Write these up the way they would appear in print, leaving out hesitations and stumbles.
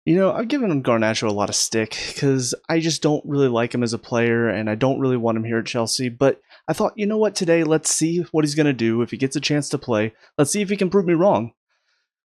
I've given Garnacho a lot of stick because I just don't really like him as a player and I don't really want him here at Chelsea. But I thought, you know what, today, let's see what he's going to do if he gets a chance to play. Let's see if he can prove me wrong.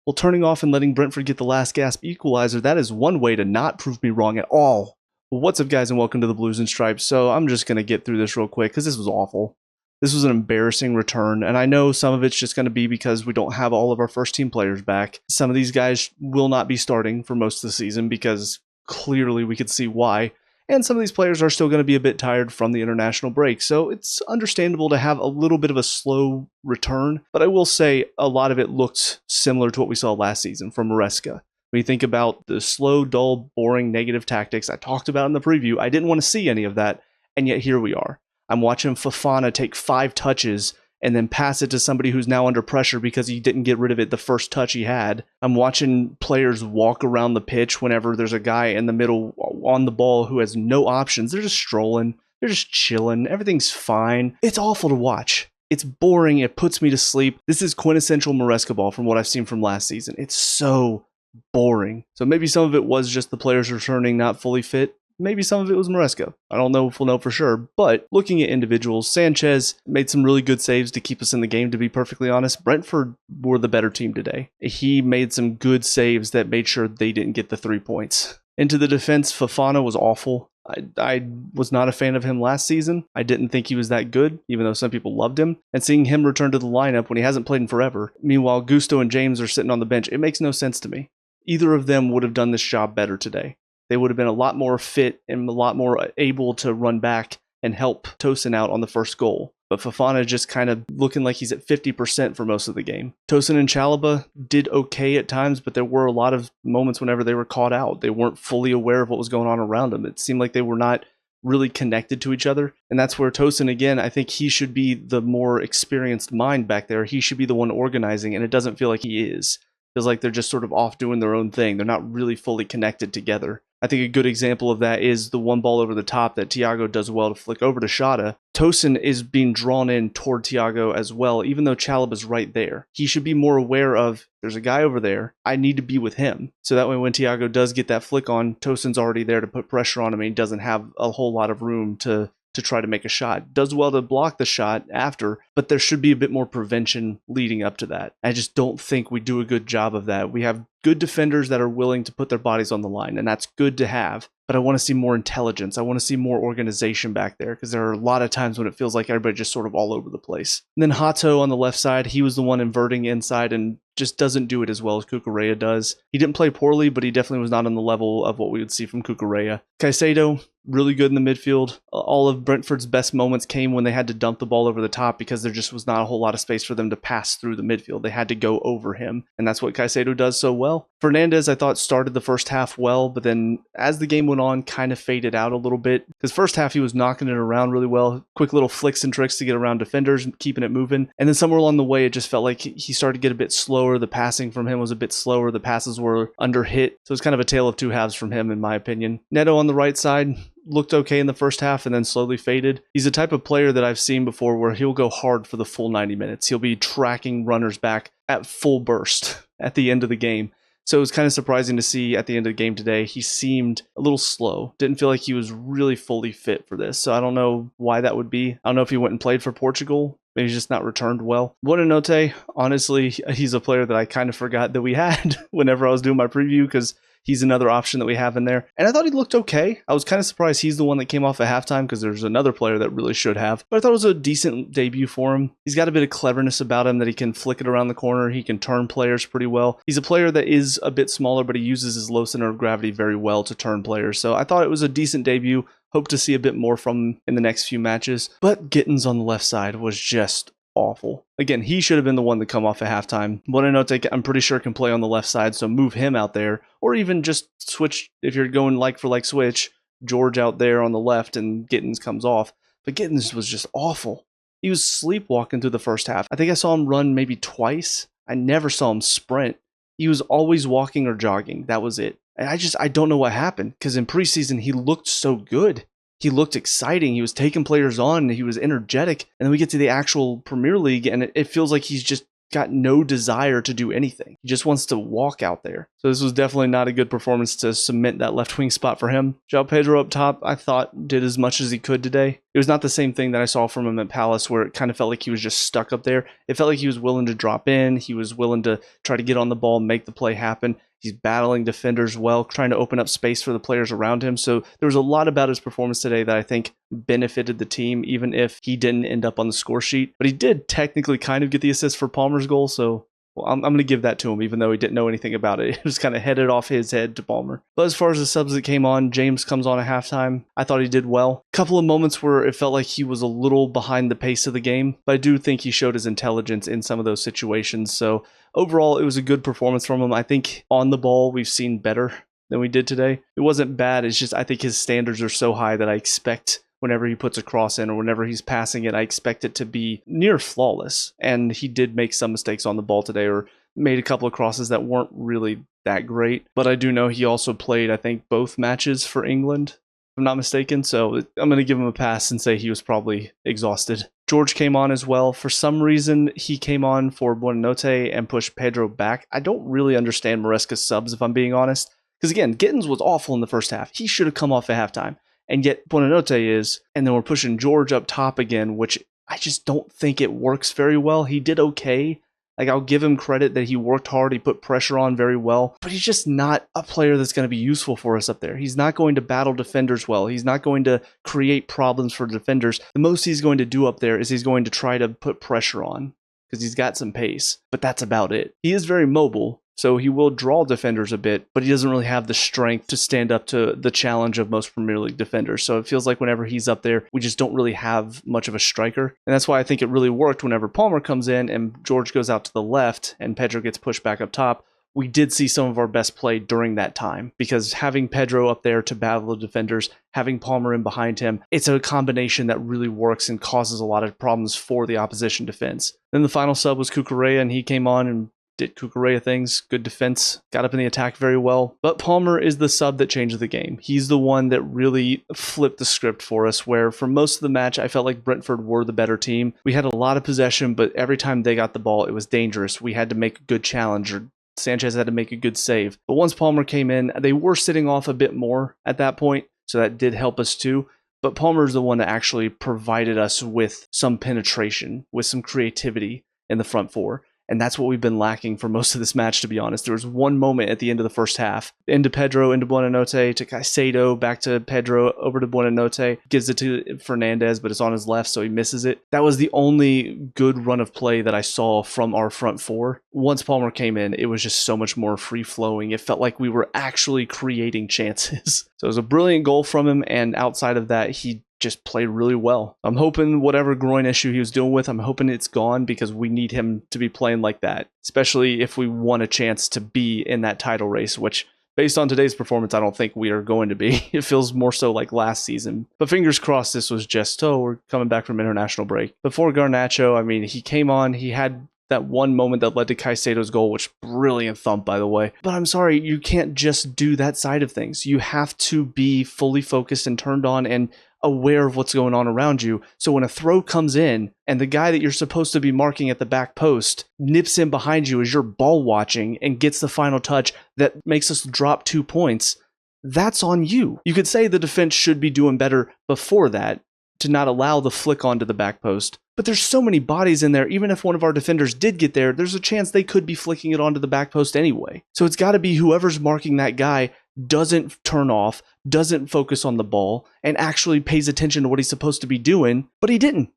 Well, turning off and letting Brentford get the last gasp equalizer, that is one way to not prove me wrong at all. What's up, guys, and welcome to the Blues and Stripes. So I'm just going to get through this real quick because this was awful. This was an embarrassing return, and I know some of it's just going to be because we don't have all of our first-team players back. Some of these guys will not be starting for most of the season because clearly we could see why. And some of these players are still going to be a bit tired from the international break, so it's understandable to have a little bit of a slow return. But I will say a lot of it looked similar to what we saw last season from Maresca. When you think about the slow, dull, boring, negative tactics I talked about in the preview, I didn't want to see any of that, and yet here we are. I'm watching Fofana take 5 touches and then pass it to somebody who's now under pressure because he didn't get rid of it the first touch he had. I'm watching players walk around the pitch whenever there's a guy in the middle on the ball who has no options. They're just strolling. They're just chilling. Everything's fine. It's awful to watch. It's boring. It puts me to sleep. This is quintessential Maresca ball from what I've seen from last season. It's so boring. So maybe some of it was just the players returning not fully fit. Maybe some of it was Maresca. I don't know if we'll know for sure. But looking at individuals, Sanchez made some really good saves to keep us in the game, to be perfectly honest. Brentford were the better team today. He made some good saves that made sure they didn't get the 3 points. Into the defense, Fofana was awful. I was not a fan of him last season. I didn't think he was that good, even though some people loved him. And seeing him return to the lineup when he hasn't played in forever. Meanwhile, Gusto and James are sitting on the bench. It makes no sense to me. Either of them would have done this job better today. They would have been a lot more fit and a lot more able to run back and help DOESN out on the first goal. But Fofana just kind of looking like he's at 50% for most of the game. DOESN and Chalobah did okay at times, but there were a lot of moments whenever they were caught out. They weren't fully aware of what was going on around them. It seemed like they were not really connected to each other. And that's where DOESN, again, I think he should be the more experienced mind back there. He should be the one organizing, and it doesn't feel like he is. It feels like they're just sort of off doing their own thing. They're not really fully connected together. I think a good example of that is the one ball over the top that Thiago does well to flick over to Shada. DOESN is being drawn in toward Thiago as well, even though Chalobah's right there. He should be more aware of, there's a guy over there, I need to be with him. So that way when Thiago does get that flick on, DOESN's already there to put pressure on him and he doesn't have a whole lot of room to try to make a shot. Does well to block the shot after, but there should be a bit more prevention leading up to that. I just don't think we do a good job of that. We have good defenders that are willing to put their bodies on the line, and that's good to have. But I want to see more intelligence. I want to see more organization back there because there are a lot of times when it feels like everybody just sort of all over the place. And then Hato on the left side, he was the one inverting inside and just doesn't do it as well as Cucurella does. He didn't play poorly, but he definitely was not on the level of what we would see from Cucurella. Caicedo, really good in the midfield. All of Brentford's best moments came when they had to dump the ball over the top because there just was not a whole lot of space for them to pass through the midfield. They had to go over him, and that's what Caicedo does so well. Fernandez, I thought, started the first half well, but then as the game went on, kind of faded out a little bit. Because first half, he was knocking it around really well. Quick little flicks and tricks to get around defenders, keeping it moving. And then somewhere along the way, it just felt like he started to get a bit slower. The passing from him was a bit slower. The passes were under hit. So it's kind of a tale of two halves from him, in my opinion. Neto on the right side looked okay in the first half and then slowly faded. He's the type of player that I've seen before where he'll go hard for the full 90 minutes. He'll be tracking runners back at full burst at the end of the game. So it was kind of surprising to see at the end of the game today, he seemed a little slow. Didn't feel like he was really fully fit for this. So I don't know why that would be. I don't know if he went and played for Portugal. Maybe he's just not returned well. Buonanotte, honestly, he's a player that I kind of forgot that we had whenever I was doing my preview because he's another option that we have in there. And I thought he looked okay. I was kind of surprised he's the one that came off at halftime because there's another player that really should have. But I thought it was a decent debut for him. He's got a bit of cleverness about him that he can flick it around the corner. He can turn players pretty well. He's a player that is a bit smaller, but he uses his low center of gravity very well to turn players. So I thought it was a decent debut. Hope to see a bit more from him in the next few matches. But Gittens on the left side was just awful. Again, he should have been the one to come off at halftime. Buonanotte, I'm pretty sure, can play on the left side, so move him out there. Or even just switch, if you're going like for like switch, George out there on the left and Gittens comes off. But Gittens was just awful. He was sleepwalking through the first half. I think I saw him run maybe twice. I never saw him sprint. He was always walking or jogging. That was it. And I don't know what happened, because in preseason, he looked so good. He looked exciting. He was taking players on. He was energetic. And then we get to the actual Premier League, and it feels like he's just got no desire to do anything. He just wants to walk out there. So this was definitely not a good performance to cement that left wing spot for him. João Pedro up top, I thought did as much as he could today. It was not the same thing that I saw from him at Palace, where it kind of felt like he was just stuck up there. It felt like he was willing to drop in. He was willing to try to get on the ball and make the play happen. He's battling defenders well, trying to open up space for the players around him. So there was a lot about his performance today that I think benefited the team, even if he didn't end up on the score sheet. But he did technically kind of get the assist for Palmer's goal, so I'm going to give that to him, even though he didn't know anything about it. It was kind of headed off his head to Palmer. But as far as the subs that came on, James comes on at halftime. I thought he did well. A couple of moments where it felt like he was a little behind the pace of the game, but I do think he showed his intelligence in some of those situations. So overall, it was a good performance from him. I think on the ball, we've seen better than we did today. It wasn't bad. It's just I think his standards are so high that I expect whenever he puts a cross in or whenever he's passing it, I expect it to be near flawless. And he did make some mistakes on the ball today, or made a couple of crosses that weren't really that great. But I do know he also played, I think, both matches for England, if I'm not mistaken. So I'm going to give him a pass and say he was probably exhausted. George came on as well. For some reason, he came on for Buonanotte and pushed Pedro back. I don't really understand Maresca's subs, if I'm being honest. Because again, Gittens was awful in the first half. He should have come off at halftime. And yet Buonanotte is, and then we're pushing George up top again, which I just don't think it works very well. He did okay. Like, I'll give him credit that he worked hard, he put pressure on very well, but he's just not a player that's going to be useful for us up there. He's not going to battle defenders well. He's not going to create problems for defenders. The most he's going to do up there is he's going to try to put pressure on, because he's got some pace, but that's about it. He is very mobile, so he will draw defenders a bit, but he doesn't really have the strength to stand up to the challenge of most Premier League defenders. So it feels like whenever he's up there, we just don't really have much of a striker. And that's why I think it really worked whenever Palmer comes in and George goes out to the left and Pedro gets pushed back up top. We did see some of our best play during that time, because having Pedro up there to battle the defenders, having Palmer in behind him, it's a combination that really works and causes a lot of problems for the opposition defense. Then the final sub was Cucurella, and he came on and did Cucurella things, good defense, got up in the attack very well. But Palmer is the sub that changed the game. He's the one that really flipped the script for us, where for most of the match, I felt like Brentford were the better team. We had a lot of possession, but every time they got the ball, it was dangerous. We had to make a good challenge, or Sanchez had to make a good save. But once Palmer came in, they were sitting off a bit more at that point, so that did help us too. But Palmer is the one that actually provided us with some penetration, with some creativity in the front four. And that's what we've been lacking for most of this match, to be honest. There was one moment at the end of the first half. Into Pedro, into Buonanotte, to Caicedo, back to Pedro, over to Buonanotte. Gives it to Fernandez, but it's on his left, so he misses it. That was the only good run of play that I saw from our front four. Once Palmer came in, it was just so much more free-flowing. It felt like we were actually creating chances. So it was a brilliant goal from him, and outside of that, he just played really well. I'm hoping whatever groin issue he was dealing with, I'm hoping it's gone, because we need him to be playing like that, especially if we want a chance to be in that title race, which based on today's performance, I don't think we are going to be. It feels more so like last season. But fingers crossed this was just, we're coming back from international break. Before Garnacho, I mean, he came on, he had that one moment that led to Caicedo's goal, which brilliant thump, by the way. But I'm sorry, you can't just do that side of things. You have to be fully focused and turned on and aware of what's going on around you. So when a throw comes in and the guy that you're supposed to be marking at the back post nips in behind you as you're ball watching and gets the final touch that makes us drop 2 points, that's on you. You could say the defense should be doing better before that to not allow the flick onto the back post. But there's so many bodies in there, even if one of our defenders did get there, there's a chance they could be flicking it onto the back post anyway. So it's got to be whoever's marking that guy doesn't turn off, doesn't focus on the ball, and actually pays attention to what he's supposed to be doing, but he didn't.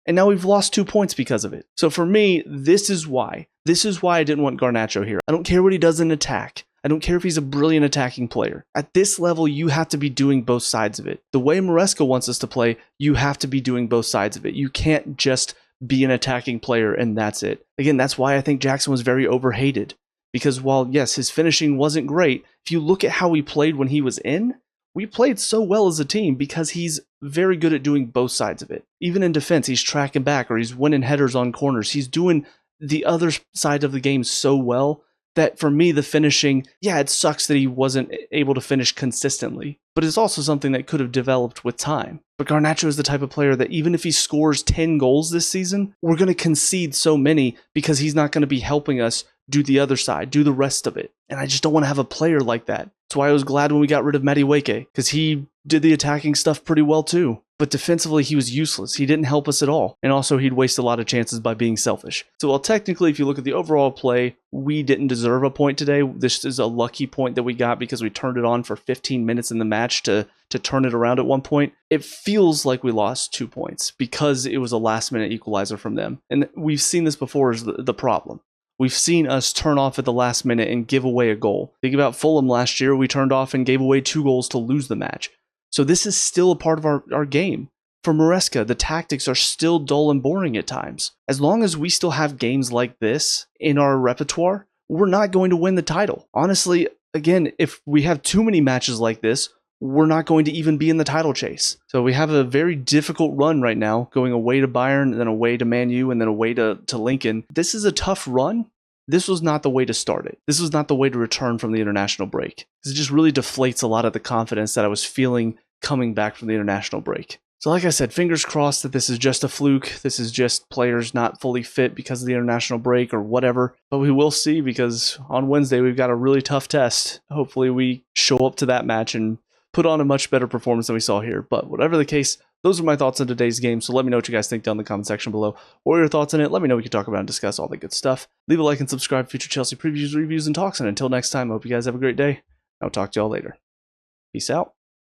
And now we've lost 2 points because of it. So for me, this is why. This is why I didn't want Garnacho here. I don't care what he does in attack. I don't care if he's a brilliant attacking player. At this level, you have to be doing both sides of it. The way Maresca wants us to play, you have to be doing both sides of it. You can't just be an attacking player and that's it. Again, that's why I think Jackson was very overhated. Because while, yes, his finishing wasn't great, if you look at how we played when he was in, we played so well as a team because he's very good at doing both sides of it. Even in defense, he's tracking back or he's winning headers on corners. He's doing the other side of the game so well that for me, the finishing, yeah, it sucks that he wasn't able to finish consistently, but it's also something that could have developed with time. But Garnacho is the type of player that even if he scores 10 goals this season, we're going to concede so many because he's not going to be helping us do the other side, do the rest of it. And I just don't want to have a player like that. That's why I was glad when we got rid of Madueke, because he did the attacking stuff pretty well too. But defensively, he was useless. He didn't help us at all. And also, he'd waste a lot of chances by being selfish. So while technically, if you look at the overall play, we didn't deserve a point today. This is a lucky point that we got because we turned it on for 15 minutes in the match to turn it around at one point. It feels like we lost 2 points because it was a last-minute equalizer from them. And we've seen this before as the problem. We've seen us turn off at the last minute and give away a goal. Think about Fulham last year. We turned off and gave away 2 goals to lose the match. So this is still a part of our game. For Maresca, the tactics are still dull and boring at times. As long as we still have games like this in our repertoire, we're not going to win the title. Honestly, again, if we have too many matches like this, we're not going to even be in the title chase. So we have a very difficult run right now, going away to Bayern, then away to Man U, and then away to Lincoln. This is a tough run. This was not the way to start it. This was not the way to return from the international break. It just really deflates a lot of the confidence that I was feeling coming back from the international break. So like I said, fingers crossed that this is just a fluke. This is just players not fully fit because of the international break or whatever. But we will see, because on Wednesday we've got a really tough test. Hopefully we show up to that match and put on a much better performance than we saw here. But whatever the case, those are my thoughts on today's game. So let me know what you guys think down in the comment section below, or your thoughts on it. Let me know. We can talk about and discuss all the good stuff. Leave a like and subscribe for future Chelsea previews, reviews, and talks. And until next time, I hope you guys have a great day. I'll talk to y'all later. Peace out.